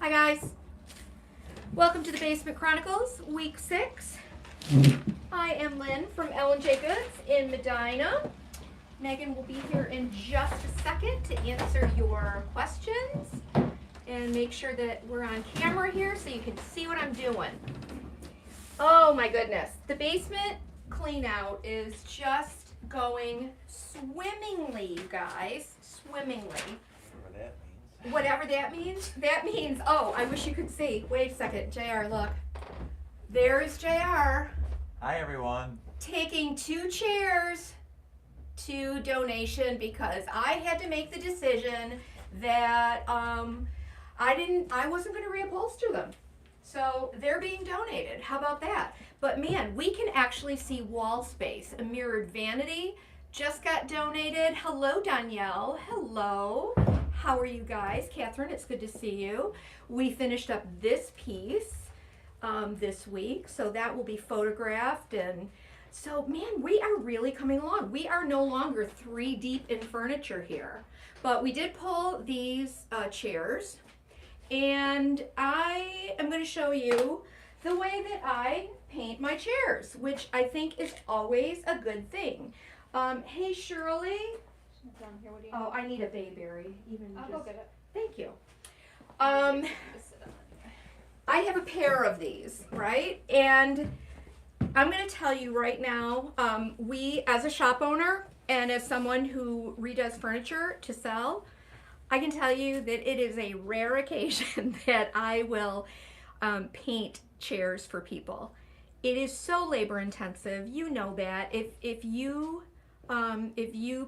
Hi guys, welcome to the Basement Chronicles, week 6. I am Lynn from L&J Goods in Medina. Megan will be here in just a second to answer your questions and make sure that we're on camera here so you can see what I'm doing. Oh my goodness, the basement clean out is just going swimmingly, you guys, swimmingly. Whatever that means. That means, oh, I wish you could see. Wait a second, JR, look. There's JR. Hi, everyone. Taking 2 chairs to donation because I had to make the decision that I wasn't going to reupholster them. So they're being donated. How about that? But man, we can actually see wall space. A mirrored vanity just got donated. Hello, Danielle. Hello. How are you guys? Catherine, it's good to see you. We finished up this piece this week, so that will be photographed. And so, man, we are really coming along. We are no longer 3 deep in furniture here. But we did pull these chairs, and I am going to show you the way that I paint my chairs, which I think is always a good thing. Hey, Shirley. Down here, what do you Oh, I need a Bayberry. I'll go get it. Thank you. Just sit on it. I have a pair of these, right? And I'm going to tell you right now, we, as a shop owner and as someone who redoes furniture to sell, I can tell you that it is a rare occasion that I will paint chairs for people. It is so labor intensive. You know that. If you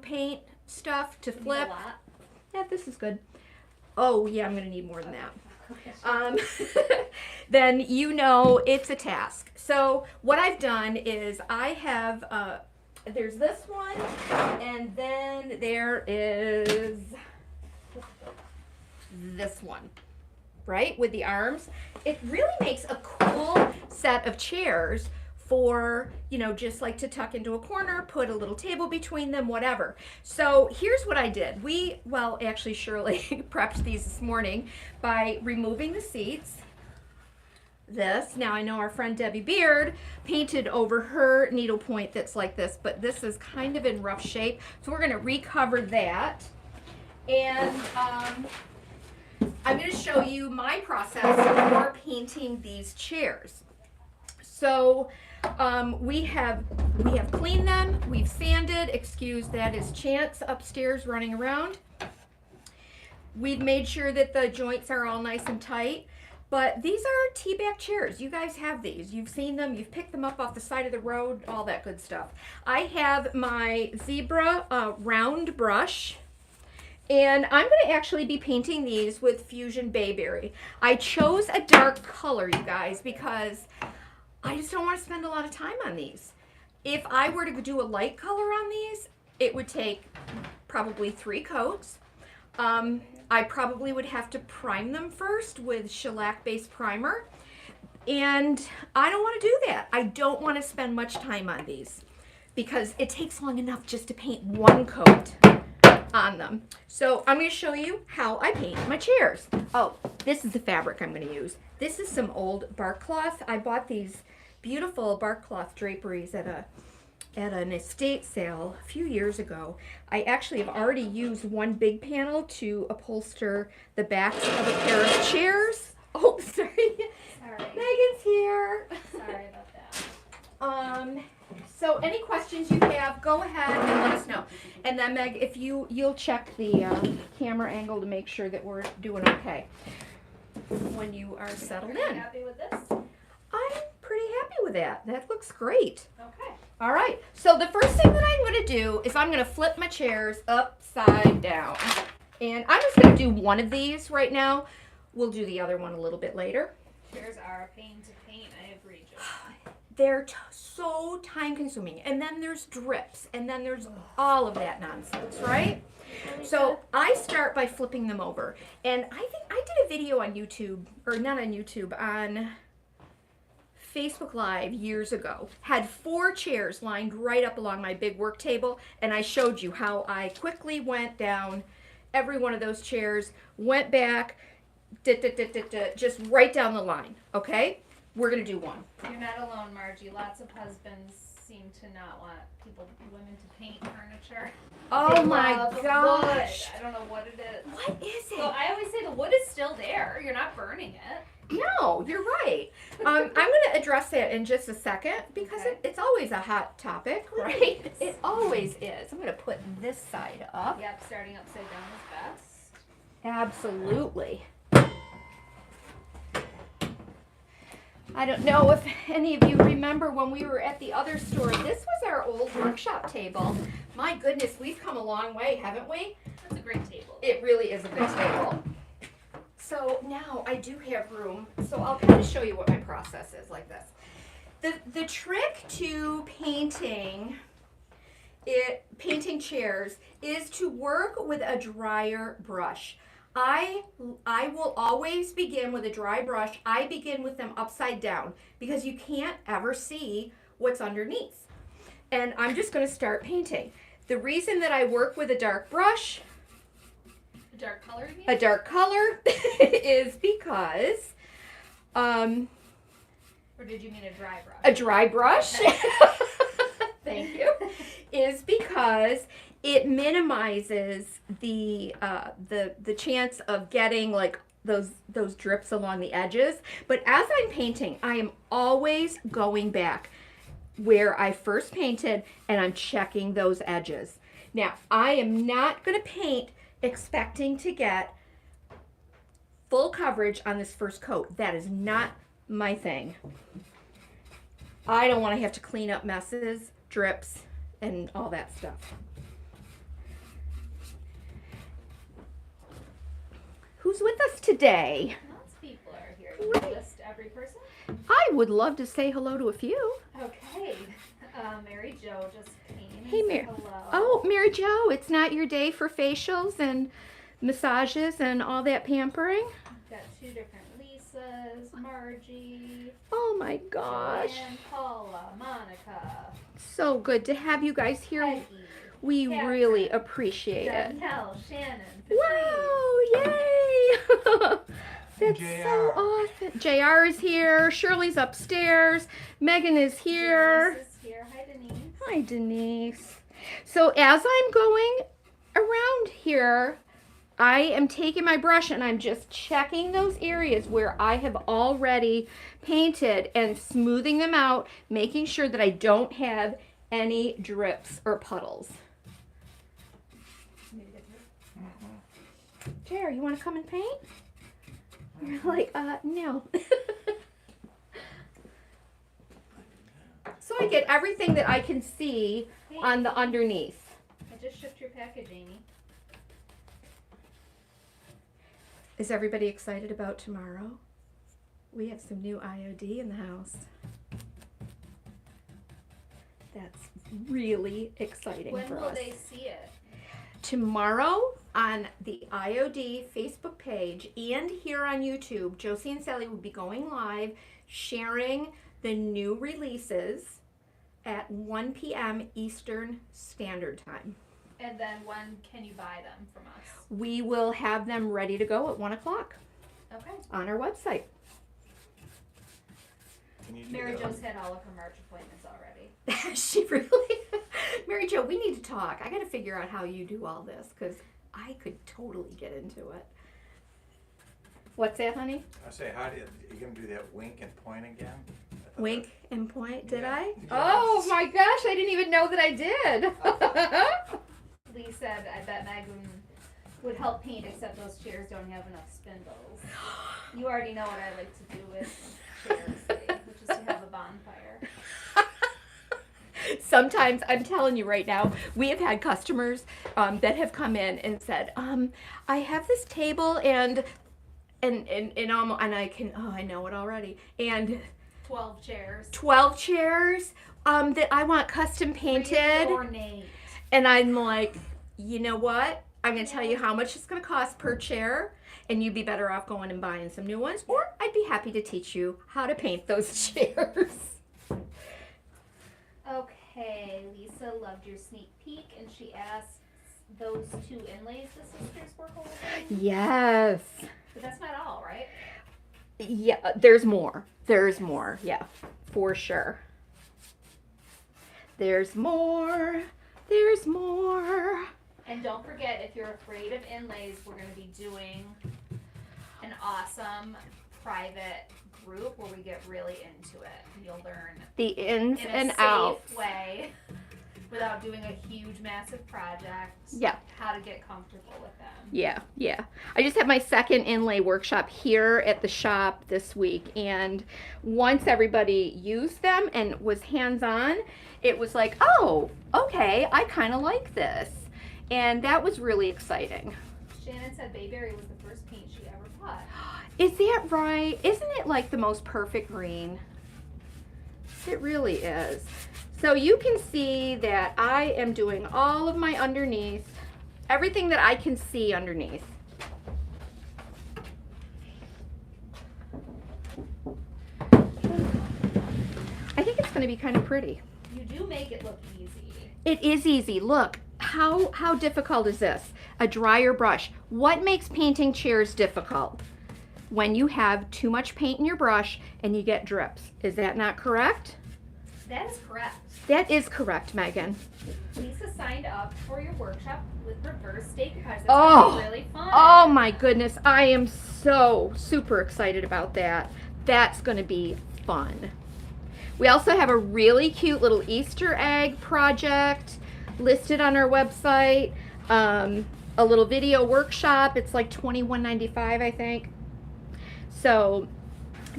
paint stuff to flip, yeah, this is good. Oh yeah, I'm gonna need more than that. Then you know it's a task. So what I've done is I have there's this one, and then there is this one, right, with the arms. It really makes a cool set of chairs for, you know, just like to tuck into a corner, put a little table between them, whatever. So here's what I did. Well, actually Shirley prepped these this morning by removing the seats. Now I know our friend Debbie Beard painted over her needlepoint that's like this, but this is kind of in rough shape. So we're gonna recover that. And I'm gonna show you my process for painting these chairs. So we have cleaned them, we've sanded, excuse that is Chance upstairs running around. We've made sure that the joints are all nice and tight, but these are tea-back chairs. You guys have these, you've seen them, you've picked them up off the side of the road, all that good stuff. I have my Zibra round brush, and I'm going to actually be painting these with Fusion Bayberry. I chose a dark color, you guys, because I just don't want to spend a lot of time on these. If I were to do a light color on these, it would take probably 3 coats. I probably would have to prime them first with shellac-based primer. And I don't want to do that. I don't want to spend much time on these because it takes long enough just to paint 1 coat on them. So I'm going to show you how I paint my chairs. Oh, this is the fabric I'm going to use. This is some old bark cloth. I bought these beautiful bark cloth draperies at an estate sale a few years ago. I actually have already used 1 big panel to upholster the backs of a pair of chairs. Oh, sorry. Megan's here. Sorry about that. So any questions you have, go ahead and let us know. And then Meg, if you'll check the camera angle to make sure that we're doing okay when you are settled Are you in. happy with this? I'm pretty happy with that. That looks great. Okay. All right. So the first thing that I'm going to do is I'm going to flip my chairs upside down. And I'm just going to do one of these right now. We'll do the other one a little bit later. Chairs are a pain to paint, I agree, Jill. They're so time consuming. And then there's drips. And then there's all of that nonsense, right? So I start by flipping them over. And I think I did a video on YouTube, or not on YouTube, on Facebook Live years ago. Had 4 chairs lined right up along my big work table. And I showed you how I quickly went down every one of those chairs, went back, just right down the line, okay? We're gonna do one. You're not alone, Margie. Lots of husbands seem to not want women to paint furniture. Oh They my love gosh. wood. I don't know what it is. What is So it? I always say the wood is still there. You're not burning it. No, you're right. I'm gonna address that in just a second because Okay. it's always a hot topic, right? It always is. I'm gonna put this side up. Yep, starting upside down is best. Absolutely. I don't know if any of you remember when we were at the other store. This was our old workshop table. My goodness, we've come a long way, haven't we? That's a great table. It really is a good table. So now I do have room, so I'll kind of show you what my process is like this. The trick to painting chairs is to work with a drier brush. I will always begin with a dry brush. I begin with them upside down because you can't ever see what's underneath. And I'm just going to start painting. The reason that I work with a dark brush, A dark color, you mean? a dark color, is because Or did you mean a dry brush? a dry brush, thank you, is because it minimizes the chance of getting like those drips along the edges. But as I'm painting, I am always going back where I first painted and I'm checking those edges. Now, I am not going to paint expecting to get full coverage on this first coat. That is not my thing. I don't want to have to clean up messes, drips, and all that stuff. Who's with us today? Lots of people are here. You want to list every person? I would love to say hello to a few. Okay. Mary Jo just came. Hey, Mary. Hello. Oh, Mary Jo, it's not your day for facials and massages and all that pampering? Got two different Lisas, Margie, Oh my gosh. Joanne, Paula, Monica, So good to have you guys here. Peggy, We Catherine, really appreciate it. Danielle, Shannon, Patrice. Wow, yay! That's so awesome. JR is here. Shirley's upstairs. Megan is here. Denise is here. Hi, Denise. Hi, Denise. So as I'm going around here, I am taking my brush and I'm just checking those areas where I have already painted and smoothing them out, making sure that I don't have any drips or puddles. JR, you want to come and paint? You're like, no. So I get everything that I can see Hey, on the underneath. I just shipped your package, Amy. Is everybody excited about tomorrow? We have some new IOD in the house. That's really exciting When for will us. they see it? Tomorrow on the IOD Facebook page and here on YouTube, Josie and Sally will be going live sharing the new releases at 1 p.m. Eastern Standard Time. And then when can you buy them from us? We will have them ready to go at 1 o'clock Okay. on our website. Can you do Mary that? Jo's had all of her March appointments already. She really? Mary Jo, we need to talk. I got to figure out how you do all this because I could totally get into it. What's that, honey? I say, how do you gonna do that wink and point again? I thought Wink and point, did Yeah. I? Yes. Oh my gosh, I didn't even know that I did. Lee said, I bet Megan would help paint, except those chairs don't have enough spindles. You already know what I like to do with chairs, Lee, which is to have a bonfire. Sometimes, I'm telling you right now, we have had customers that have come in and said, I have this table and I know it already. And 12 chairs. 12 chairs that I want custom Really painted. ornate. And I'm like, you know what? I'm going to tell you how much it's going to cost per chair, and you'd be better off going and buying some new ones, or I'd be happy to teach you how to paint those chairs. Okay, Lisa loved your sneak peek, and she asked those two inlays the sisters were holding. Yes. But that's not all, right? Yeah, there's more. There's more. Yeah, for sure. There's more. There's more. And don't forget, if you're afraid of inlays, we're going to be doing an awesome private group where we get really into it. You'll learn The ins in and a safe outs. way, without doing a huge, massive project. Yeah. How to get comfortable with them. Yeah, yeah. I just had my second inlay workshop here at the shop this week, and once everybody used them and was hands-on, it was like, oh, okay, I kind of like this. And that was really exciting. Shannon said Bayberry was the first paint she ever bought. Is that right? Isn't it like the most perfect green? It really is. So you can see that I am doing all of my underneath, everything that I can see underneath. I think it's going to be kind of pretty. You do make it look easy. It is easy. Look, how difficult is this? A dryer brush. What makes painting chairs difficult? When you have too much paint in your brush and you get drips. Is that not correct? That is correct. That is correct, Megan. Lisa signed up for your workshop with reverse decoupage. That's Oh. gonna be really fun. Oh my goodness, I am so super excited about that. That's going to be fun. We also have a really cute little Easter egg project listed on our website. A little video workshop. It's like $21.95, I think. So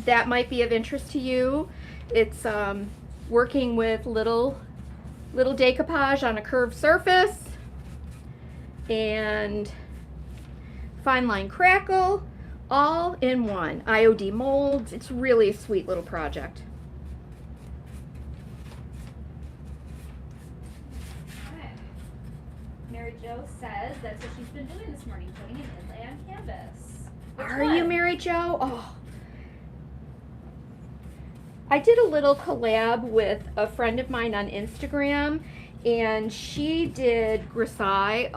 that might be of interest to you. It's working with little decoupage on a curved surface and fine line crackle all in one. IOD molds. It's really a sweet little project. Okay. Mary Jo says that's what she's been doing this morning, putting an inlay on canvas. Which Are you one? Mary Jo? Oh. I did a little collab with a friend of mine on Instagram, and she did grisaille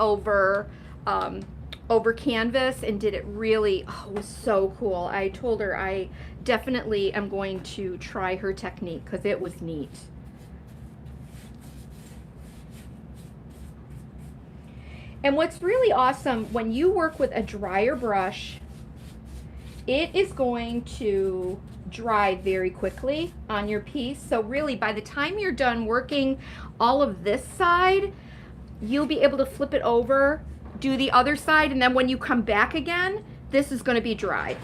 over canvas and did it really, oh, it was so cool. I told her I definitely am going to try her technique because it was neat. And what's really awesome, when you work with a dryer brush, it is going to dry very quickly on your piece. So really, by the time you're done working all of this side, you'll be able to flip it over, do the other side, and then when you come back again, this is going to be dry.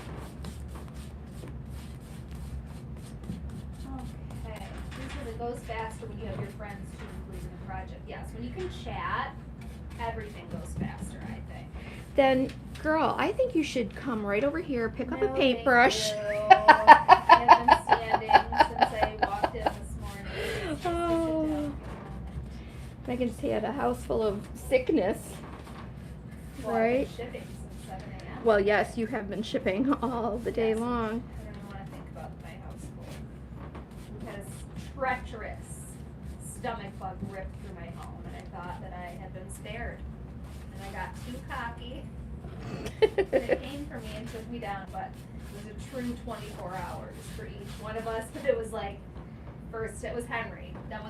Okay. Usually it goes faster when you have your friends to include in the project. Yes, when you can chat, everything goes faster, I think. Then, girl, I think you should come right over here, pick up a No, paintbrush. thank you. I've been standing since I walked in this morning. Just to sit Oh. down. Megan's had a house full of sickness. Well, I've been Right. shipping since 7 a.m. Well, yes, you have been shipping all the day Yes. long. I don't even want to think about my house full. We had a treacherous stomach bug rip through my home, and I thought that I had been spared. And I got too cocky. And it came for me and took me down, but it was a true 24 hours for each one of us. But it was like, first it was Henry, then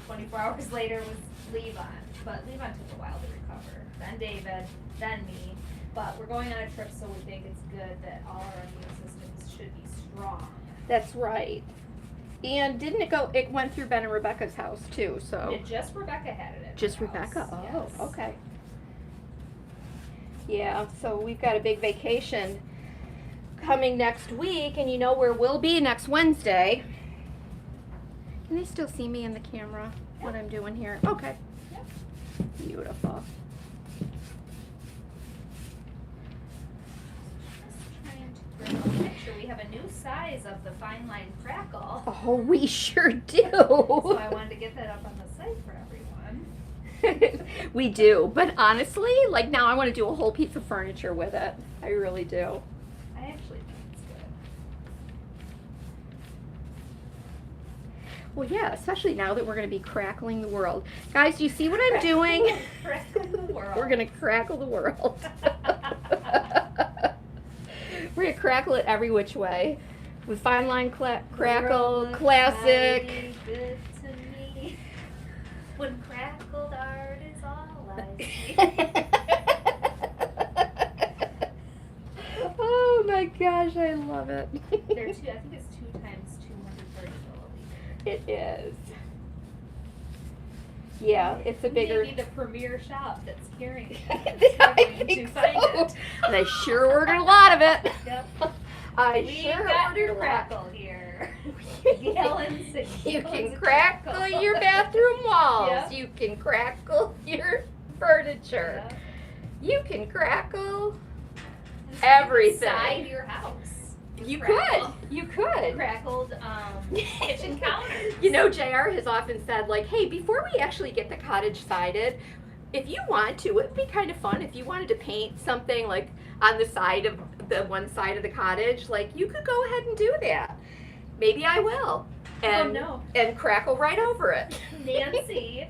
24 hours later was Levon. But Levon took a while to recover. Then David, then me. But we're going on a trip, so we think it's good that all our immune systems should be strong. That's right. And didn't it went through Ben and Rebecca's house too, so. And just Rebecca had it at Just her house. Rebecca? Oh, Yes. okay. Yeah, so we've got a big vacation coming next week, and you know where we'll be next Wednesday. Can they still see me in the camera, what I'm doing here? Okay. Yep. Beautiful. Just trying to bring a picture. We have a new size of the fine line crackle. Oh, we sure do. So I wanted to get that up on the site for everyone. We do, but honestly, like now I want to do a whole piece of furniture with it. I really do. I actually think it's good. Well, yeah, especially now that we're going to be crackling the world. Guys, do you see what I'm doing? Crackling the world. We're going to crackle the world. We're gonna crackle it every which way. With fine line crackle, World classic. mighty good to me. When crackled art is all I see. Oh my gosh, I love it. They're I think it's 2 times 230 milliliters. It is. Yeah, it's a bigger. Maybe the premier shop that's carrying it. I Struggling think to find so. it. And I sure ordered a lot of it. Yep. I We sure got ordered your a lot. crackle here. Gallons and You gallons can of crackle your bathroom walls. Yep. You can crackle your furniture. Yep. You can crackle. Just Everything. Inside your house. You Crackle. could. You could. Crackled kitchen counters. You know, JR has often said, like, hey, before we actually get the cottage sided, if you want to, it would be kind of fun if you wanted to paint something like on the side of the one side of the cottage, like you could go ahead and do that. Maybe I will. And, no. and crackle right over it. Nancy's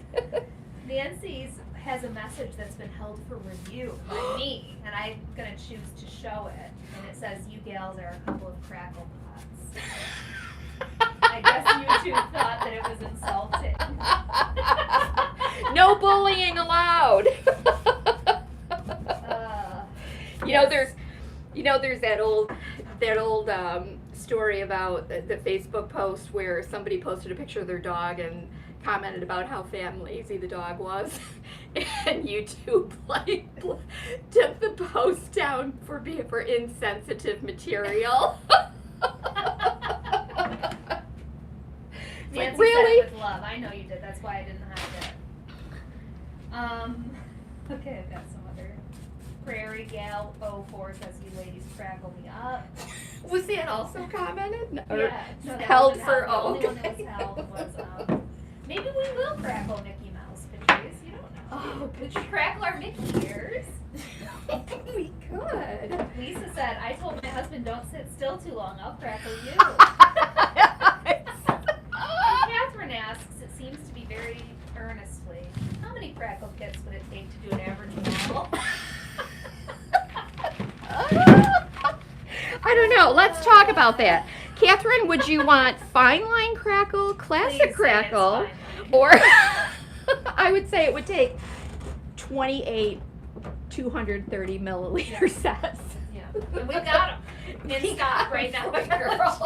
has a message that's been held for review by me, and I'm gonna choose to show it. And it says, "You gals are a couple of crackle pots." I guess you two thought that it was insulting. No bullying allowed. There's that old story about the Facebook post where somebody posted a picture of their dog and commented about how fat and lazy the dog was, and YouTube took the post down for insensitive material. Nancy really? said it with love. I know you did. That's why I didn't hide it. Okay, I've got some other. Prairie Gal 04 says, "You ladies crackle me up." Was that also commented? Or Yeah, no, that held wasn't for The only one okay. that was held was, maybe we will crackle Mickey Mouse pictures. You don't know. Oh, Would you crackle our Mickey ears? we could. Lisa said, "I told my husband don't sit still too long. I'll crackle you." Catherine asks, it seems to be very earnestly, how many crackle kits would it take to do an average model? I don't know. Let's talk about that. Catherine, would you want fine line crackle, classic Please say it's crackle, fine line. or I would say it would take 28 230 milliliter sets. Yeah, and we've got them in stock right now, girl.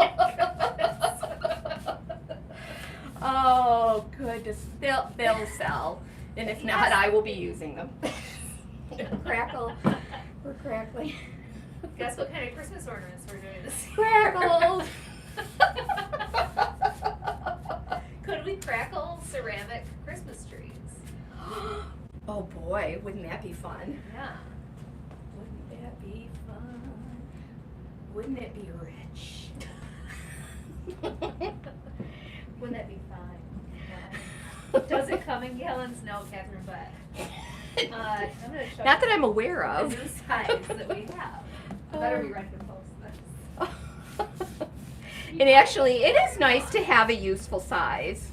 Oh goodness, they'll sell, and if not, I will be using them. Crackle, we're crackling. Guess what kind of Christmas ornaments we're doing this year? Crackles. Could we crackle ceramic Christmas trees? Oh boy, wouldn't that be fun? Yeah. Wouldn't that be fun? Wouldn't it be rich? Wouldn't that be fun? Does it come in gallons? No, Catherine, but I'm gonna show Not that you I'm aware the of. new size that we have. I better be ready to post this. And actually, it is nice to have a useful size.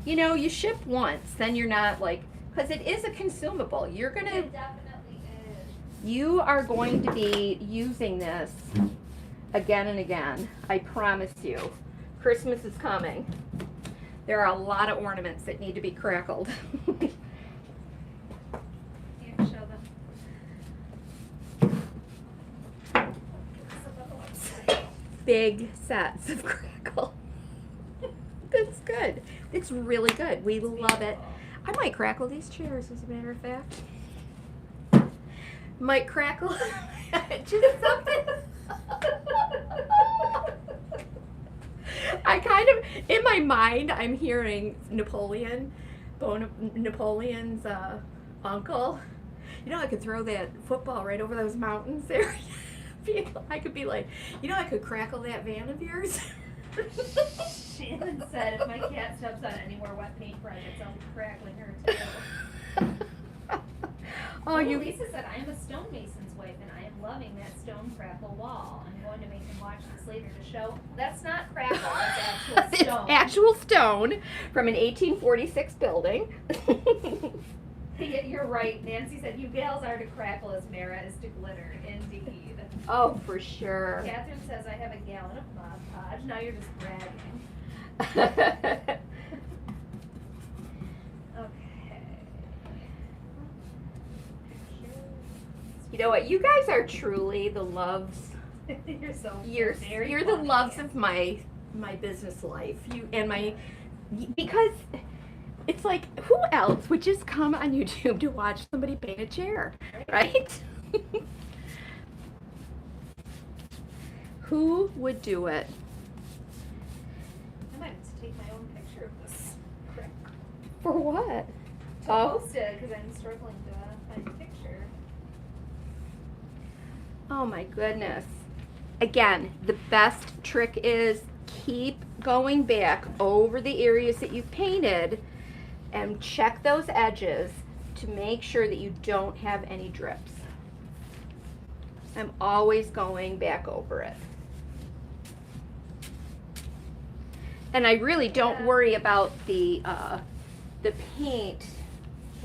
You know, you ship once, then you're not like, because it is a consumable. You're gonna, It definitely is. you are going to be using this again and again. I promise you. Christmas is coming. There are a lot of ornaments that need to be crackled. Here, show them. Big sets of crackle. That's good. It's really good. We love it. I might crackle these chairs, as a matter of fact. Might crackle just something. I kind of, in my mind, I'm hearing Napoleon's uncle. You know, I could throw that football right over those mountains there. I could be like, you know, I could crackle that van of yours. Shannon said, if my cat steps on any more wet paint projects, I'll be crackling her too. Oh, you. Lisa said, I am a stonemason's wife and I am loving that stone crackle wall. I'm going to make him watch this later to show. That's not crackle, that's actual It's stone. actual stone from an 1846 building. You're right. Nancy said, you gals are to crackle as Mara is to glitter. Indeed. Oh, for sure. Catherine says I have a gallon of Mod Podge. Now you're just bragging. Okay. You know what? You guys are truly the loves. You're so You're very you're the funny. loves of my business life. You and my because it's like who else would just come on YouTube to watch somebody paint a chair, right? Who would do it? I might have to take my own picture of this. Crick. For what? I'll post it because I'm struggling to find a picture. Oh my goodness. Again, the best trick is keep going back over the areas that you've painted and check those edges to make sure that you don't have any drips. I'm always going back over it. And I really don't worry about the paint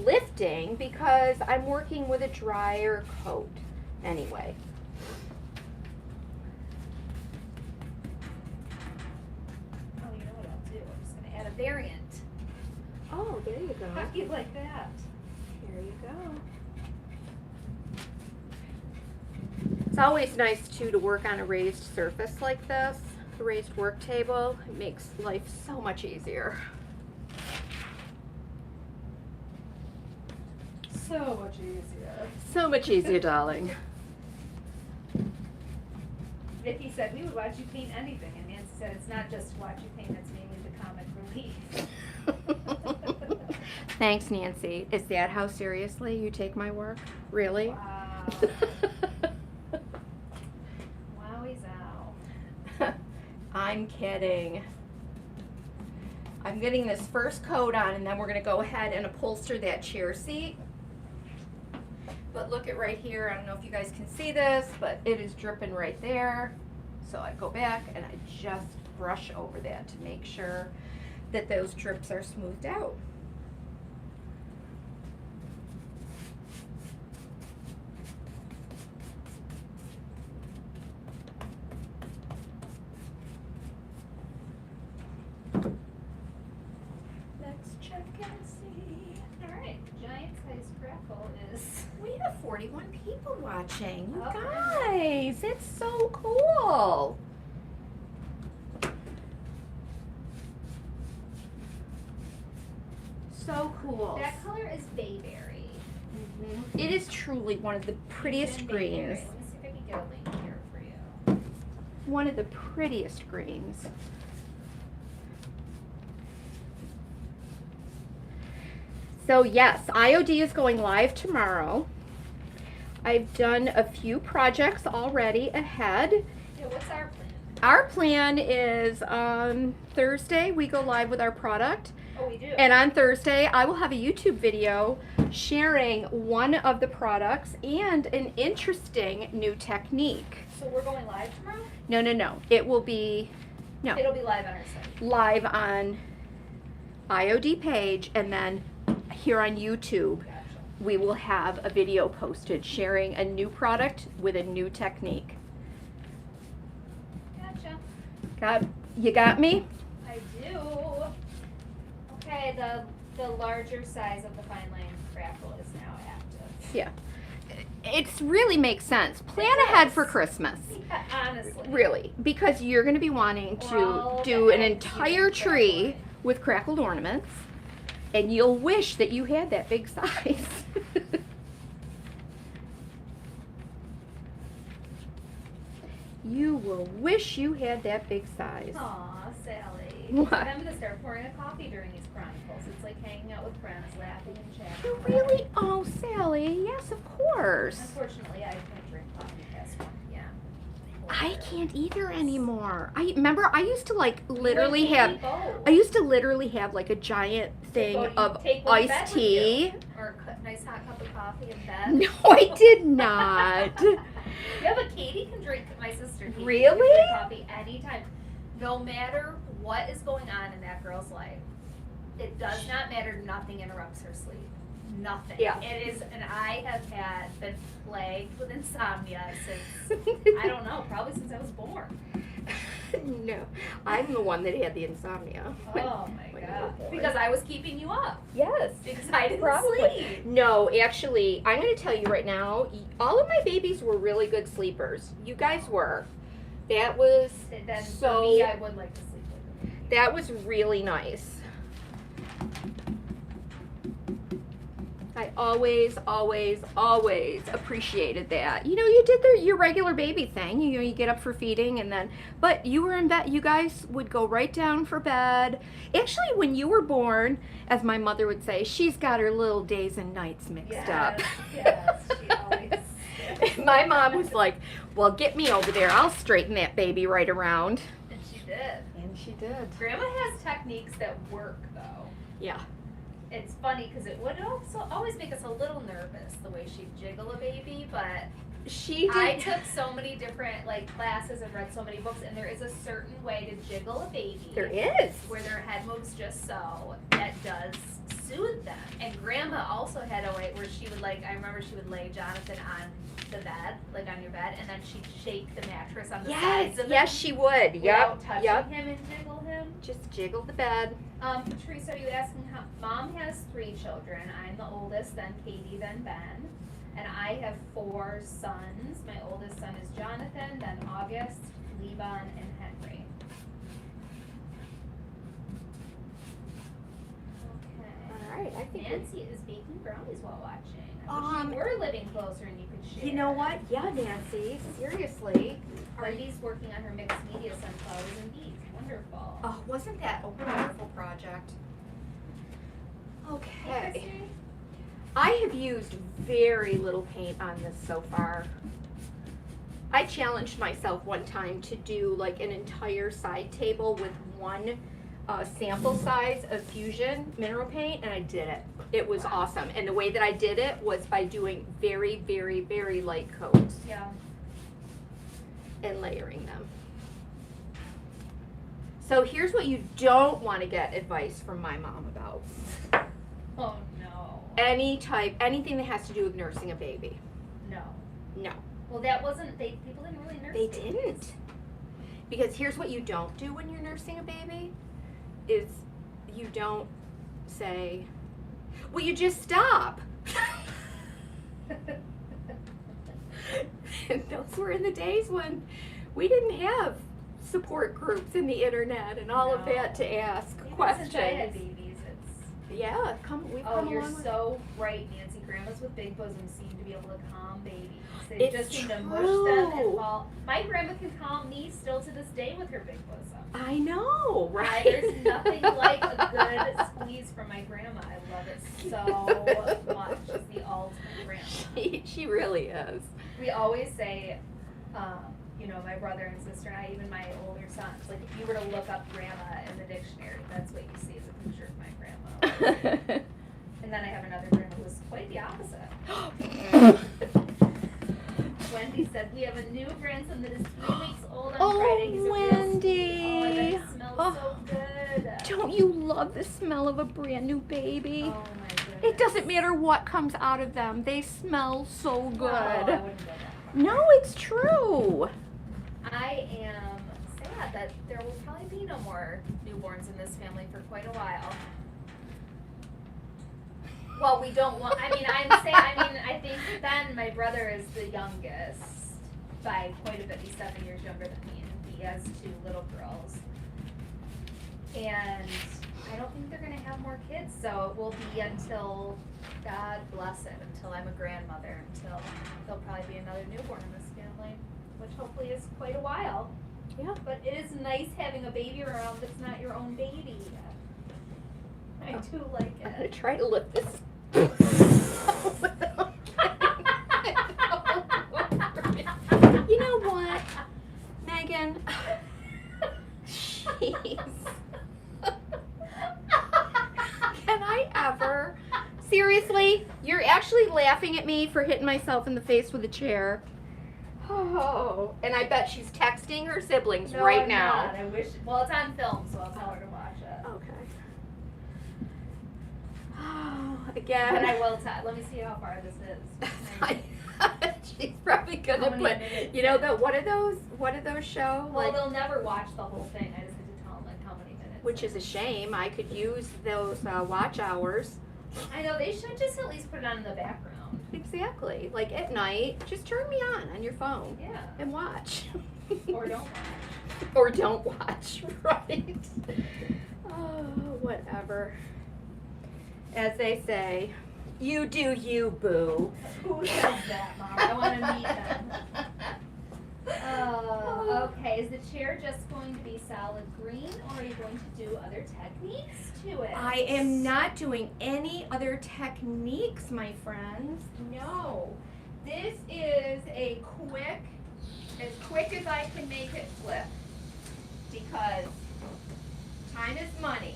lifting because I'm working with a drier coat anyway. Oh, you know what I'll do? I'm just gonna add a variant. Oh, there you go. How do you like that? Here you go. It's always nice too to work on a raised surface like this, a raised work table. It makes life so much easier. So much easier. So much easier, darling. Vicky said we would watch you paint anything, and Nancy said it's not just watch you paint, it's mainly the comic relief. Thanks, Nancy. Is that how seriously you take my work? Really? Wow. Wowie-zow. I'm kidding. I'm getting this first coat on and then we're gonna go ahead and upholster that chair seat. But look at right here, I don't know if you guys can see this, but it is dripping right there. So I go back and I just brush over that to make sure that those drips are smoothed out. Let's check and see. Alright, giant size crackle is We have 41 people watching. You Oh. guys, it's so cool. So cool. that color is Bayberry. It is truly one of the prettiest It's in Bayberry. greens. Let me see if I can get a link here for you. One of the prettiest greens. So yes, IOD is going live tomorrow. I've done a few projects already ahead. Yeah, what's our plan? Our plan is Thursday we go live with our product. Oh, we do. And on Thursday, I will have a YouTube video sharing one of the products and an interesting new technique. So we're going live tomorrow? No. It will be It'll be live on our site. live on IOD page and then here on YouTube. Gotcha. We will have a video posted sharing a new product with a new technique. Gotcha. You got me? I do. Okay, the larger size of the fine line crackle is now active. Yeah. It really makes sense. Plan It ahead does. for Christmas. Yeah, honestly. Really, because you're going to be wanting Or to all do the an eggs you entire can tree crackle. with crackled ornaments, and you'll wish that you had that big size. You will wish you had that big size. Aw, Sally. What? I'm gonna start pouring a coffee during these Chronicles. It's like hanging out with friends, laughing and chatting. You really? Oh, Sally, yes, of course. Unfortunately, I can't drink coffee past 1 p.m. I can't either anymore. I remember I used to like You literally and have, me both. I used to literally have like a giant thing Go- you of take one to bed iced with tea. you. Or a nice hot cup of coffee in bed. No, I did not. Yeah, but Katie can drink, my sister Katie Really? can drink coffee anytime. No matter what is going on in that girl's life, it does not matter, nothing interrupts her sleep. nothing. Yeah. It is, and I have been plagued with insomnia since, I don't know, probably since I was born. No, I'm the one that had the insomnia. Oh my when you were god. born. Because I was keeping you up. Yes. Because I didn't Probably. sleep. No, actually, I'm going to tell you right now, all of my babies were really good sleepers. You guys were. That was Then so, for me, I would like to sleep with them. that was really nice. I always appreciated that. You know, you did your regular baby thing. You know, you get up for feeding and then, but you were in bed. You guys would go right down for bed. Actually, when you were born, as my mother would say, she's got her little days and nights mixed up. Yes, she always. My mom was like, well, get me over there. I'll straighten that baby right around. And she did. And she did. Grandma has techniques that work, though. Yeah. It's funny because it would also always make us a little nervous the way she'd jiggle a baby, but She did. I took so many different classes and read so many books, and there is a certain way to jiggle a baby. There is. Where their head moves just so that does soothe them. And Grandma also had a way where she would I remember she would lay Jonathan on the bed, on your bed, and then she'd shake the mattress on the sides of Yes, it she would. without Yep. touching Yep. him and jiggle him. Just jiggle the bed. Teresa, are you asking how? Mom has 3 children. I'm the oldest, then Katie, then Ben. And I have 4 sons. My oldest son is Jonathan, then August, Levon, and Henry. Okay. All right, I think Nancy is baking brownies while watching. Um, If you were living closer and you could share. you know what? Yeah, Nancy. Seriously. Artie's working on her mixed media sunflowers and beets. Wonderful. Oh, wasn't that a wonderful project? Okay. Interesting. I have used very little paint on this so far. I challenged myself one time to do an entire side table with one sample size of Fusion mineral paint, and I did it. It was awesome. And the way that I did it was by doing very, very, very light coats Yeah. and layering them. So here's what you don't want to get advice from my mom about. Oh no. Anything that has to do with nursing a baby. No. No, Well, that wasn't. People didn't really nurse. they babies. didn't. Because here's what you don't do when you're nursing a baby, is you don't say, well, you just stop. And those were in the days when we didn't have support groups and the internet and all of that to ask Even questions. Since I had babies, it's. Yeah, we've Oh, come you're along with so right, Nancy. Grandmas with big bosoms seem to be able to calm babies. They It's just seem to mush true. them and fall. My grandma can calm me still to this day with her big bosom. I know, right? There's nothing like a good squeeze from my grandma. I love it so much. She's the ultimate grandma. She really is. We always say, my brother and sister and I, even my older sons, if you were to look up grandma in the dictionary, that's what you see is a picture of my grandma. And then I have another grandma who was quite the opposite. Wendy said, we have a new grandson that is 3 weeks old on Friday. He's a real Wendy. sweetie. Oh, and it smells so good. Don't you love the smell of a brand new baby? Oh my goodness. It doesn't matter what comes out of them. They smell so good. Oh, I wouldn't go that far. No, it's true. I am sad that there will probably be no more newborns in this family for quite a while. Well, we don't want, I think Ben, my brother, is the youngest by quite a bit. He's 7 years younger than me, and he has 2 little girls. And I don't think they're going to have more kids, so it will be until, God bless it, until I'm a grandmother, until there'll probably be another newborn in this family, which hopefully is quite a while. Yeah. But it is nice having a baby around that's not your own baby. I do like I'm gonna it. try to lift this. You know what, Megan? Jeez. Can I ever? Seriously? You're actually laughing at me for hitting myself in the face with a chair. Oh, and I bet she's texting her siblings No, right I'm now. not. I wish. Well, it's on film, so I'll tell her to watch it. Okay. Oh, again. But I will tell. Let me see how far this is. She's probably gonna How many put, minutes? you know, what do those show? Well, Like, they'll never watch the whole thing. I just have to tell them like how many minutes. which is a shame. I could use those watch hours. I know they should just at least put it on in the background. Exactly. Like at night, just turn me on your phone Yeah. and watch. Or don't watch. Or don't watch, right? Oh, whatever. As they say, you do you, boo. Who says that, Mom? I want to meet them. Okay, is the chair just going to be solid green, or are you going to do other techniques to it? I am not doing any other techniques, my friends. No. This is a as quick as I can make it flip. Because time is money.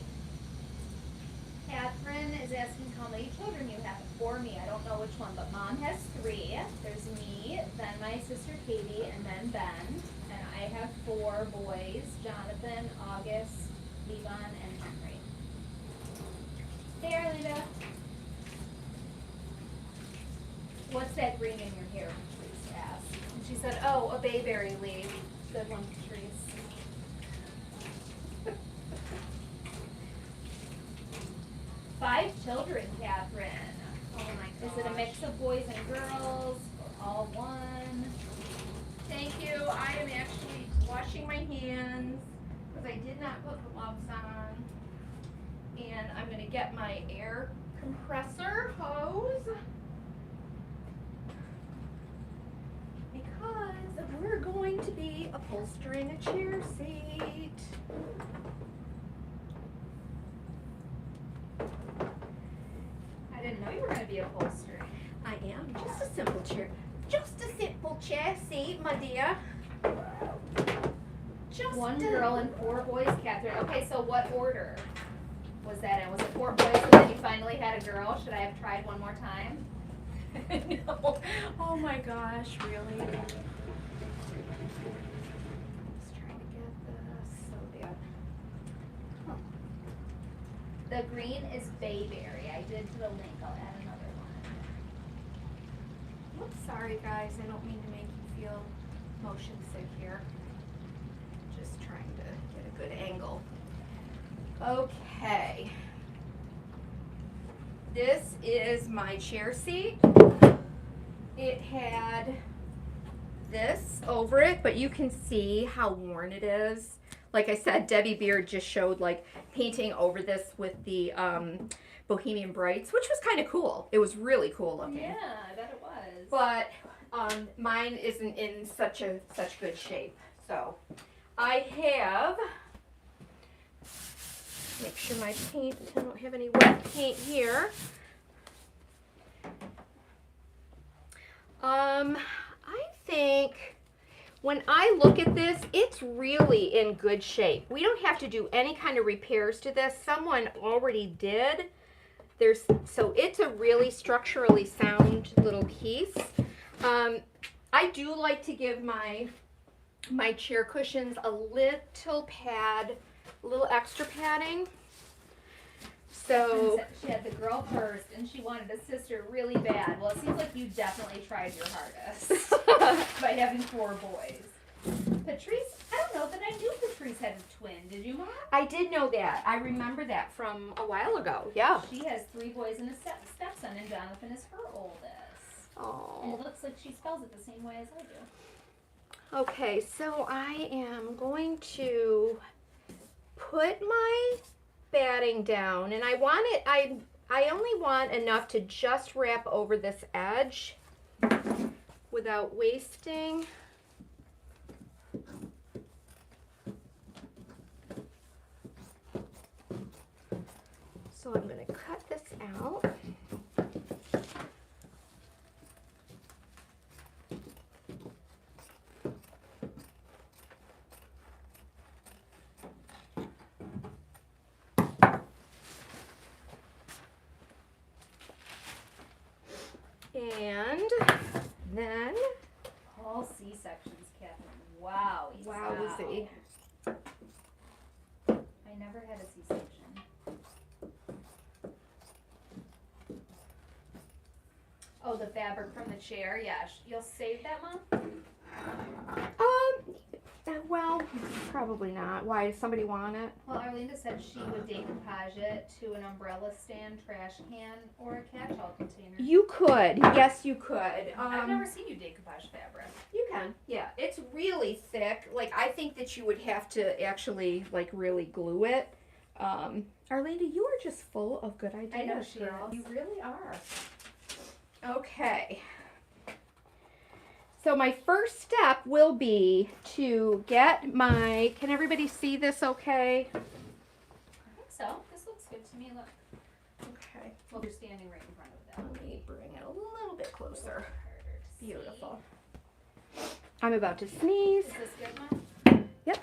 Catherine is asking how many children you have. 4 me. I don't know which one, but Mom has 3. There's me, then my sister Katie, and then Ben. And I have 4 boys: Jonathan, August, Levon, and Henry. Hey, Arlinda. What's that green in your hair? Patrice asked. And she said, "Oh, a bayberry leaf." Good one, Patrice. Five children, Catherine. Oh my Is it a mix of boys and girls, or all one? Thank you. I am actually washing my hands because I did not put gloves on. And I'm going to get my air compressor hose. Because we're going to be upholstering a chair seat. I didn't know you were going to be upholstering. I am. Just a simple chair. Just a simple chair seat, my dear. Just 1 a- girl and 4 boys, Catherine. Okay, so what order was that in? Was it 4 boys and then you finally had a girl? Should I have tried one more time? No. Oh my gosh, really? Just trying to get this so bad. The green is Bayberry. I did put a link. I'll add another one. Oops, sorry guys, I don't mean to make you feel motion sick here. Just trying to get a good angle. Okay. This is my chair seat. It had this over it, but you can see how worn it is. Like I said, Debbie Beard just showed like painting over this with the Bohemian Brights, which was kind of cool. It was really cool looking. Yeah, I bet it was. But mine isn't in such good shape. So I have, make sure my paint, I don't have any wet paint here. I think when I look at this, it's really in good shape. We don't have to do any kind of repairs to this. Someone already did. So it's a really structurally sound little piece. I do like to give my chair cushions a little extra padding. So She had the girl first, and she wanted a sister really bad. Well, it seems like you definitely tried your hardest by having 4 boys. Patrice, I don't know that I knew Patrice had a twin. Did you, Mom? I did know that. I remember that from a while ago. Yeah. She has 3 boys and a stepson, and Jonathan is her oldest. And Oh. it looks like she spells it the same way as I do. Okay, so I am going to put my batting down, and I want it. I only want enough to just wrap over this edge without wasting. So I'm going to cut this out. And then, All C-sections, Catherine. Wow. wowzy. I never had a C-section. Oh, the fabric from the chair. Yeah, you'll save that, Mom? Well, probably not. Why, does somebody want it? Well, Arlinda said she would decoupage it to an umbrella stand, trash can, or a catch-all container. You could. Yes, you could. I've never seen you decoupage fabric. You can. Yeah. It's really thick. Like, I think that you would have to actually, like, really glue it. Arlinda, you are just full of good ideas. I know she girl. is. You really are. Okay. So my first step will be to get my, can everybody see this okay? I think so. This looks good to me. Look. Okay. Well, you're standing right in front of that. Let me bring it a little bit closer. Harder to see. Beautiful. I'm about to sneeze. Is this good, Mom? Yep.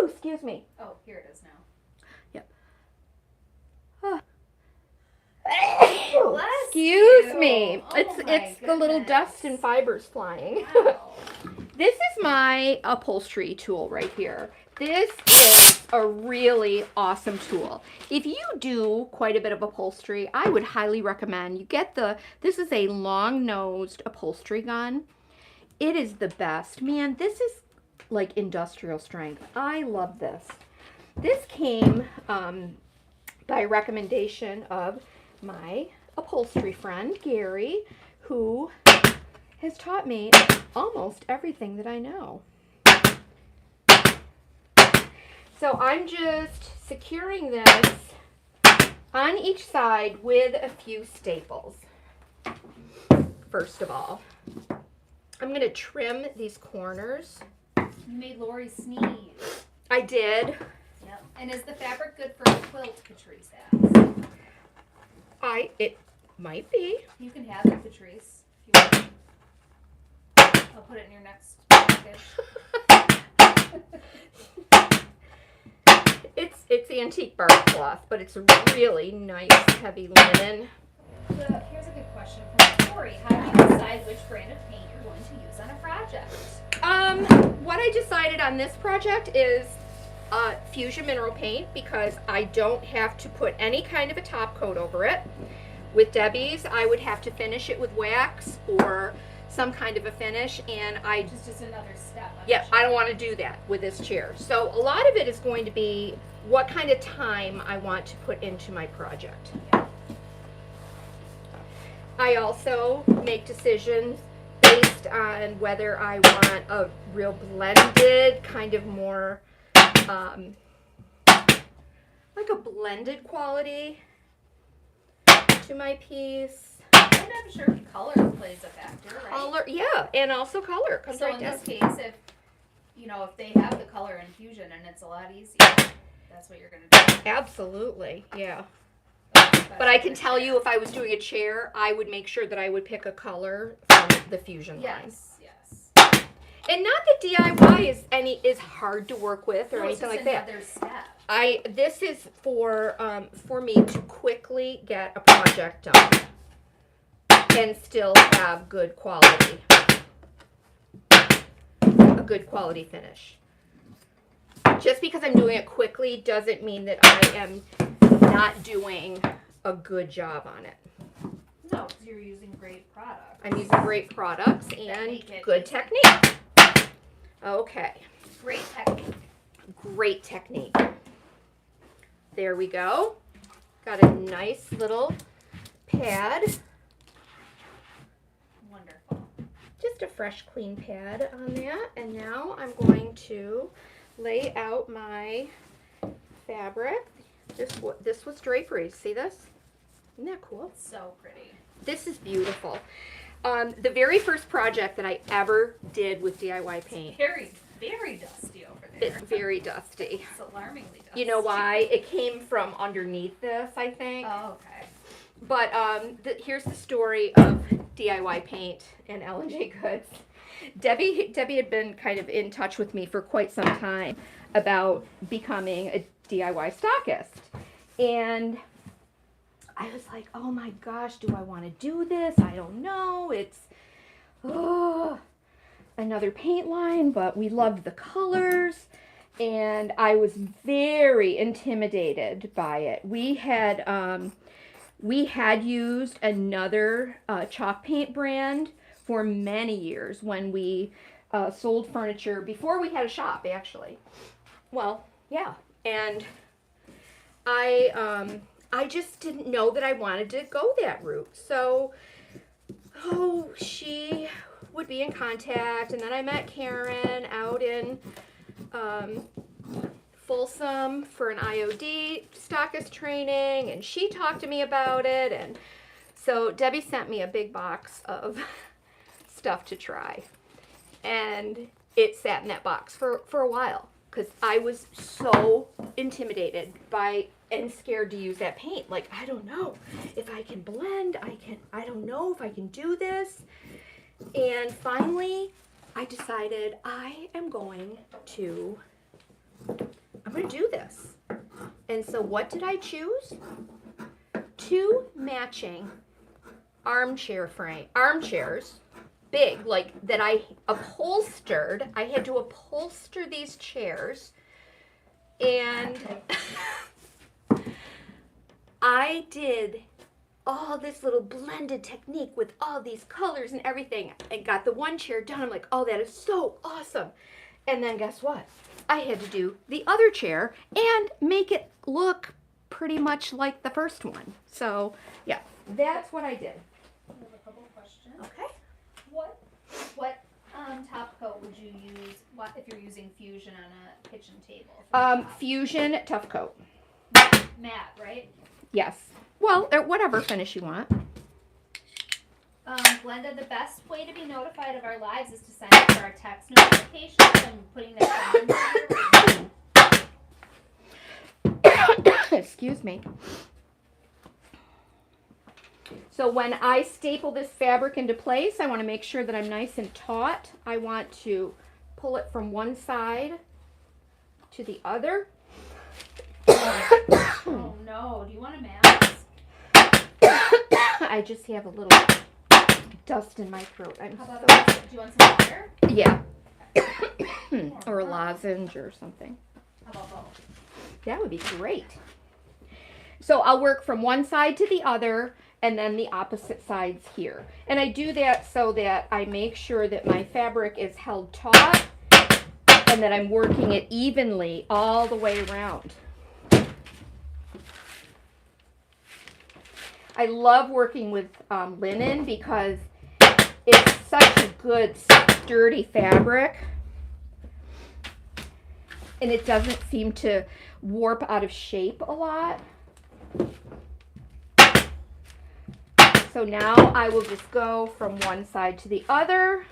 Excuse me. Oh, here it is now. Bless Excuse you. me. Oh It's my the little goodness. dust and fibers flying. Wow. This is my upholstery tool right here. This is a really awesome tool. If you do quite a bit of upholstery, I would highly recommend you get this is a long-nosed upholstery gun. It is the best. Man, this is like industrial strength. I love this. This came by recommendation of my upholstery friend, Gary, who has taught me almost everything that I know. So I'm just securing this on each side with a few staples. First of all, I'm going to trim these corners. You made Lori sneeze. I did. Yep. And is the fabric good for a quilt, Catrice asks? It might be. You can have it, Catrice, if you want. I'll put it in your next package. It's antique bark cloth, but it's really nice heavy linen. Here's a good question from Lori. How do you decide which brand of paint you're going to use on a project? What I decided on this project is Fusion Mineral Paint because I don't have to put any kind of a top coat over it. With Debbie's, I would have to finish it with wax or some kind of a finish, and Which is just another step. yeah, I don't want to do that with this chair. So a lot of it is going to be what kind of time I want to put into my project. Yeah. I also make decisions based on whether I want a real blended, kind of more like a blended quality to my piece. And I'm sure color plays a factor, right? Color, yeah, and also color comes So right in down. this case, if they have the color infusion and it's a lot easier, that's what you're going to do. Absolutely, yeah. But I can tell you, if I was doing a chair, I would make sure that I would pick a color from the Fusion line. Yes, yes. And not that DIY is hard to work with or No, it's anything just like that. another step. This is for me to quickly get a project done and still have good quality, a good quality finish. Just because I'm doing it quickly doesn't mean that I am not doing a good job on it. No, because you're using great products. I'm using great products and make it good easy. technique. Okay. Great technique. Great technique. There we go. Got a nice little pad. Wonderful. Just a fresh, clean pad on that. And now I'm going to lay out my fabric. This was drapery. See this? Isn't that cool? So pretty. This is beautiful. The very first project that I ever did with DIY paint. Very, very dusty over there. It's very dusty. It's alarmingly dusty. You know why? It came from underneath this, I think. Oh, okay. But here's the story of DIY paint and L&J Goods. Debbie had been kind of in touch with me for quite some time about becoming a DIY stockist. And I was like, oh my gosh, do I want to do this? I don't know. It's another paint line, but we loved the colors. And I was very intimidated by it. We had we had used another chalk paint brand for many years when we sold furniture before we had a shop, actually. Well, yeah, and I just didn't know that I wanted to go that route. So, she would be in contact, and then I met Karen out in Folsom for an IOD stockist training, and she talked to me about it, and so Debbie sent me a big box of stuff to try, and it sat in that box for a while because I was so intimidated by and scared to use that paint. Like, I don't know if I can blend, I don't know if I can do this. And finally, I decided I'm going to do this. And so what did I choose? 2 matching armchairs, big, like that I upholstered. I had to upholster these chairs, and I did all this little blended technique with all these colors and everything. I got the one chair done. I'm like, oh, that is so awesome. And then guess what? I had to do the other chair and make it look pretty much like the first one. So, yeah, that's what I did. I have a couple questions. Okay. What top coat would you use if you're using Fusion on a kitchen table? Fusion Tough Coat. Matte, right? Yes. Well, whatever finish you want. Glenda, the best way to be notified of our lives is to sign up for our text notifications and putting that on. Excuse me. So when I staple this fabric into place, I want to make sure that I'm nice and taut. I want to pull it from one side to the other. Oh no, do you want a mask? I just have a little dust in my throat. How about do you want some water? Yeah. Or a lozenge or something. How about both? That would be great. So I'll work from one side to the other and then the opposite sides here. And I do that so that I make sure that my fabric is held taut and that I'm working it evenly all the way around. I love working with linen because it's such a good sturdy fabric and it doesn't seem to warp out of shape a lot. So now I will just go from one side to the other.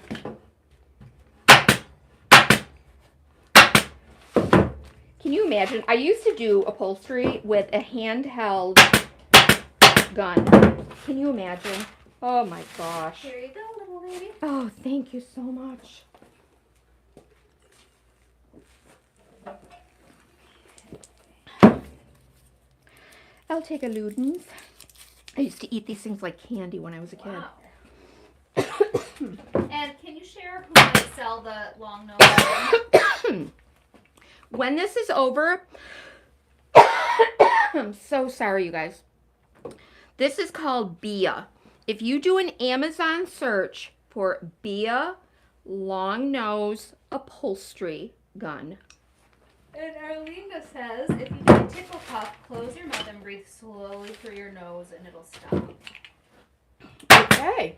Can you imagine? I used to do upholstery with a handheld gun. Can you imagine? Oh my gosh. Here you go, little lady. Oh, thank you so much. I'll take a Ludens. I used to eat these things like candy when I was a kid. Wow. And can you share who might sell the long nose? When this is over, I'm so sorry, you guys. This is called Bea. If you do an Amazon search for Bea long nose upholstery gun. And Arlinda says, if you get a tickle puff, close your mouth and breathe slowly through your nose and it'll stop. Okay.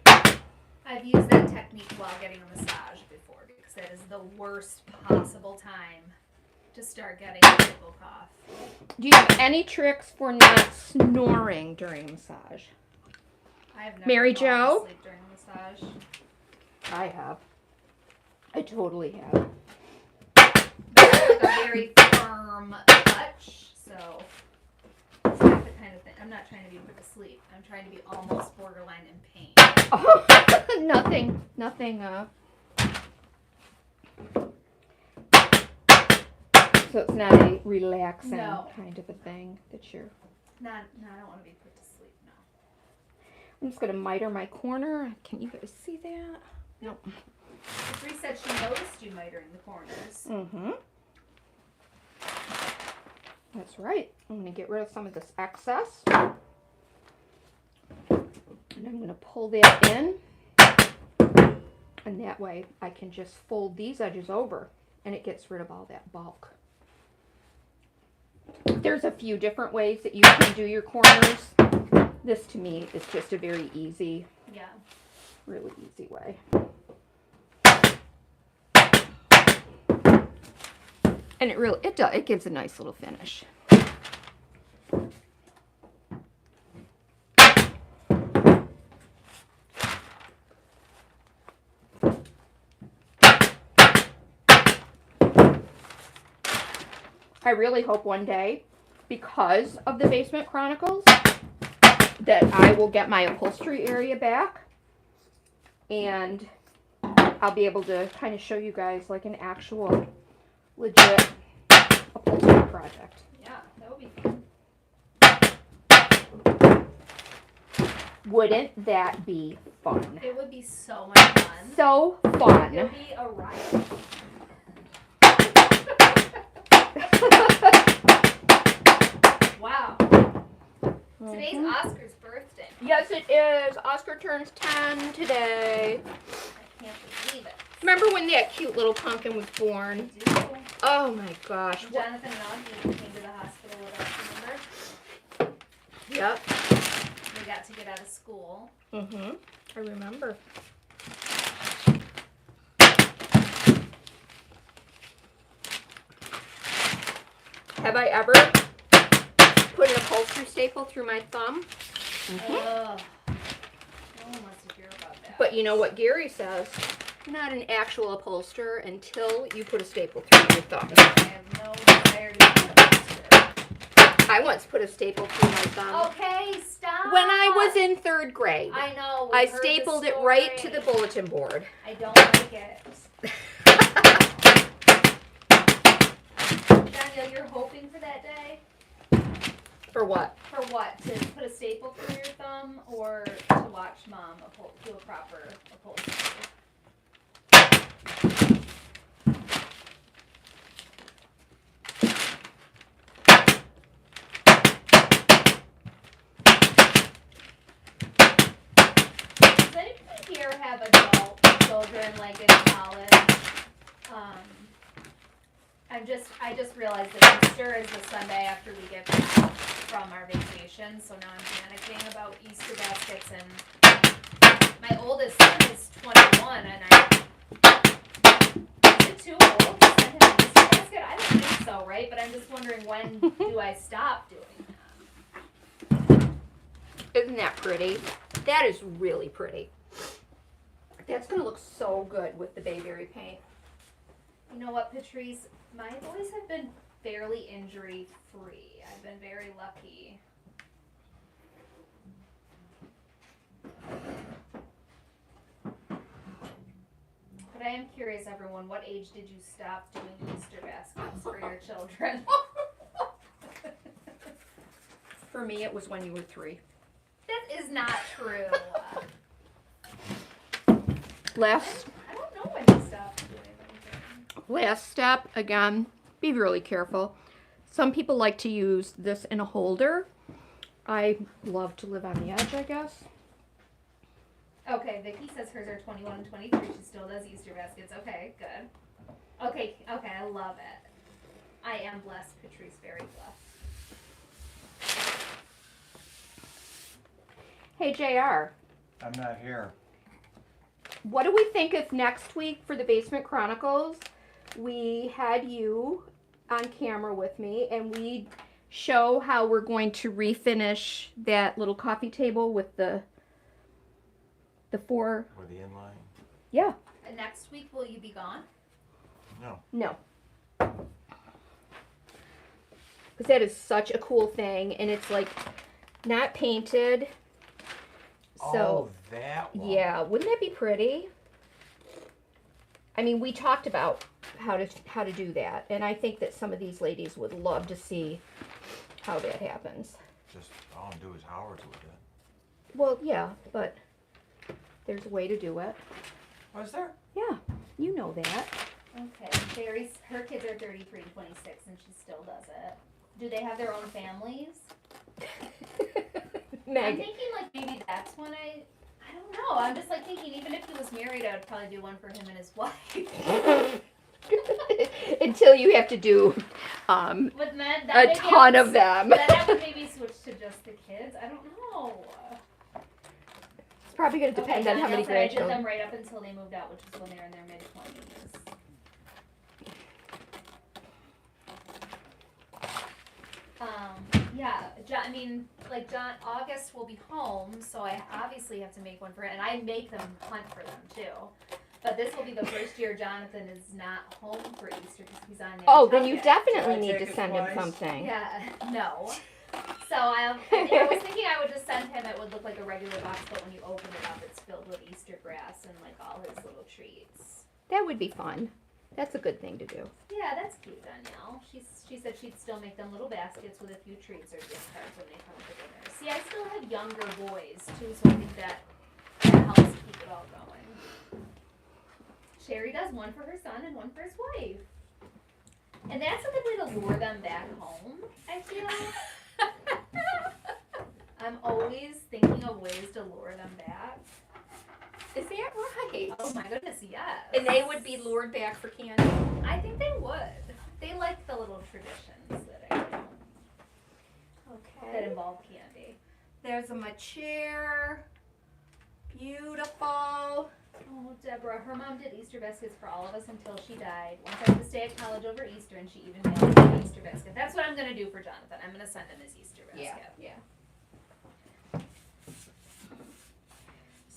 I've used that technique while getting a massage before because that is the worst possible time to start getting a tickle cough. Do you have any tricks for not snoring during massage? I have never Mary fallen Jo? asleep during a massage. I have. I totally have. It's like a very firm touch, so it's not the kind of thing. I'm not trying to be put to sleep. I'm trying to be almost borderline in pain. Oh, nothing. So it's not a relaxing No. kind of a thing that you're... No, I don't want to be put to sleep, no. I'm just going to miter my corner. Can you guys see that? Nope. Bree said she noticed you mitering the corners. Mm-hmm. That's right. I'm going to get rid of some of this excess. I'm going to pull that in. And that way I can just fold these edges over and it gets rid of all that bulk. There's a few different ways that you can do your corners. This to me is just a very easy, really easy way. And it gives a nice little finish. I really hope one day, because of the Basement Chronicles, that I will get my upholstery area back and I'll be able to kind of show you guys like an actual legit upholstery project. Yeah, that would be fun. Wouldn't that be fun? It would be so much fun. So fun. It would be a riot. Wow. Today's Oscar's birthday. Yes, it is. Oscar turns 10 today. I can't believe it. Remember when that cute little pumpkin was born? I do. Oh my gosh. Jonathan and Audrey came to the hospital with us, remember? Yep. We got to get out of school. Mm-hmm. I remember. Have I ever put an upholstery staple through my thumb? Mm-hmm. Ugh. No one wants to hear about that. But you know what Gary says? You're not an actual upholsterer until you put a staple through your thumb. I have no desire to be an upholsterer. I once put a staple through my thumb. Okay, stop. When I was in 3rd grade. I know. I we've heard the stapled it right to story. the bulletin board. I don't like it. Danielle, you're hoping for that day? For what? For what? To put a staple through your thumb or to watch mom do a proper upholstery? Does anybody here have adult children like in college? I just realized that Easter is the Sunday after we get back from our vacation, so now I'm panicking about Easter baskets, and my oldest son is 21, and is it too old to send him an Easter basket? I don't think so, right? But I'm just wondering, when do I stop doing that? Isn't that pretty? That is really pretty. That's going to look so good with the Bayberry paint. You know what, Patrice? My boys have been fairly injury-free. I've been very lucky. But I am curious, everyone, what age did you stop doing Easter baskets for your children? For me, it was when you were 3. That is not true. I don't know when you stopped doing anything. Last step, again, be really careful. Some people like to use this in a holder. I love to live on the edge, I guess. Okay, Vicky says hers are 21 and 23. She still does Easter baskets. Okay, good. Okay, I love it. I am blessed, Patrice, very blessed. Hey, JR, I'm not here. what do we think if next week for the Basement Chronicles, we had you on camera with me and we show how we're going to refinish that little coffee table with the 4. With the inline? Yeah. And next week, will you be gone? No. No. Because that is such a cool thing, and it's like not painted. So, Oh, that one. yeah, wouldn't that be pretty? I mean, we talked about how to do that, and I think that some of these ladies would love to see how that happens. Just all I'm do is Howard's with it. Well, yeah, but there's a way to do it. Was there? Yeah, you know that. Okay, her kids are 33 and 26, and she still does it. Do they have their own families? I'm Meg. thinking like maybe that's when I know. I'm just like thinking, even if he was married, I would probably do one for him and his wife. Until you have to do But then a ton of them. Then I would maybe switch to just the kids. I don't know. It's probably going to depend on how many I did grandchildren. them right up until they moved out, which is when they were in their mid-20s. Yeah, John, I mean, like John, August will be home, so I obviously have to make one for it, and I make them hunt for them too. But this will be the first year Jonathan is not home for Easter because he's on. Oh, then you Nantucket. definitely Should I need take to a send him slice? something. Yeah, no. So I was thinking I would just send him. It would look like a regular box, but when you open it up, it's filled with Easter grass and like all his little treats. That would be fun. That's a good thing to do. Yeah, that's cute, Danielle. She said she'd still make them little baskets with a few treats or gift cards when they come to dinner. See, I still have younger boys too, so I think that helps keep it all going. Sherry does one for her son and one for his wife. And that's a good way to lure them back home, I feel. I'm always thinking of ways to lure them back. Is that right? Oh my goodness, yes. And they would be lured back for candy? I think they would. They like the little traditions that I do that Okay. involve candy. There's my chair. Beautiful. Oh, Deborah, her mom did Easter baskets for all of us until she died. Once I had to stay at college over Easter, and she even mailed me an Easter basket. That's what I'm going to do for Jonathan. I'm going to send him his Easter basket. Yeah.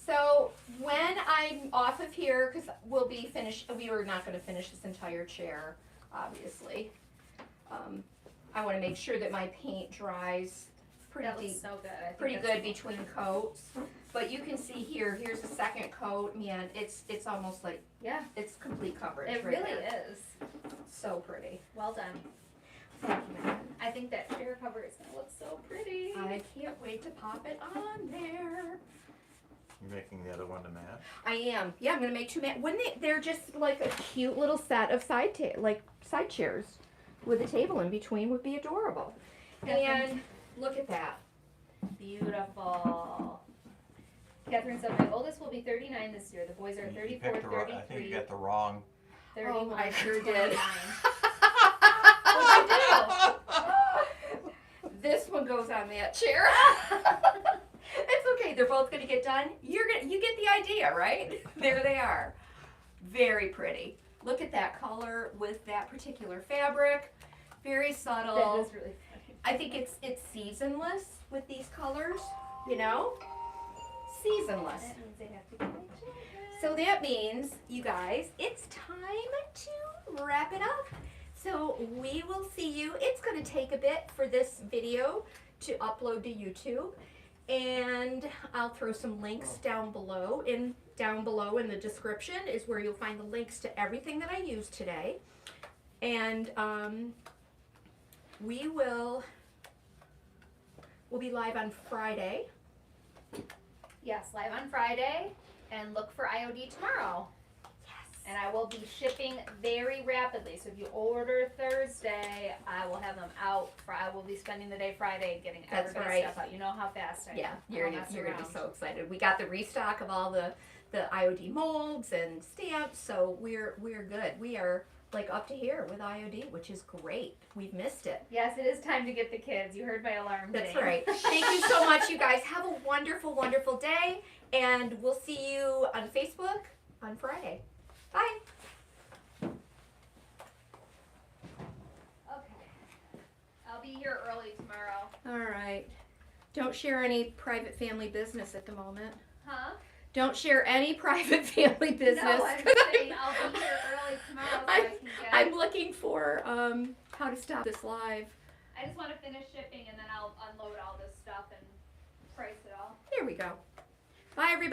So when I'm off of here, because we'll be finished, we were not going to finish this entire chair, obviously. I want to make sure that my paint dries That looks so good. I think pretty that's good between coats. But you can see here, here's the second coat. Man, it's almost like, Yeah, it's complete coverage. it right really there. is. So pretty. Well done. Thank you, man. I think that chair cover is going to look so pretty. I can't wait to pop it on there. You're making the other one to match? I am. Yeah, I'm gonna make two. Wouldn't they're just like a cute little set of side chairs with a table in between would be adorable. And look at that. Beautiful. Catherine said, my oldest will be 39 this year. The boys are You 34, picked the wrong- I think 33, you got the wrong. 31, I sure did. 29. This one goes on that chair. It's okay. They're both gonna get done. You get the idea, right? There they are. Very pretty. Look at that color with that particular fabric. Very subtle. That is really funny. I think it's seasonless with these colors, you know? Seasonless. That means they have to get my children. So that means, you guys, it's time to wrap it up. So we will see you. It's going to take a bit for this video to upload to YouTube. And I'll throw some links down below. Down below in the description is where you'll find the links to everything that I used today. And we'll be live on Friday. Yes, live on Friday, and look for IOD tomorrow. Yes. And I will be shipping very rapidly. So if you order Thursday, I will have them out. I will be spending the day Friday getting That's everybody's right. stuff out. You know how fast I am. Yeah, I you're don't mess gonna be around. so excited. We got the restock of all the IOD molds and stamps, so we're good. We are like up to here with IOD, which is great. We've missed it. Yes, it is time to get the kids. You heard my alarm That's ding. right. Thank you so much, you guys. Have a wonderful, wonderful day, and we'll see you on Facebook on Friday. Bye. Okay. I'll be here early tomorrow. All right. Don't share any private family business at the moment. Huh? Don't share any private family business. No, I'm just saying I'll be here early tomorrow so I can get. I'm looking for how to stop this live. I just want to finish shipping and then I'll unload all this stuff and price it all. There we go. Bye, everybody.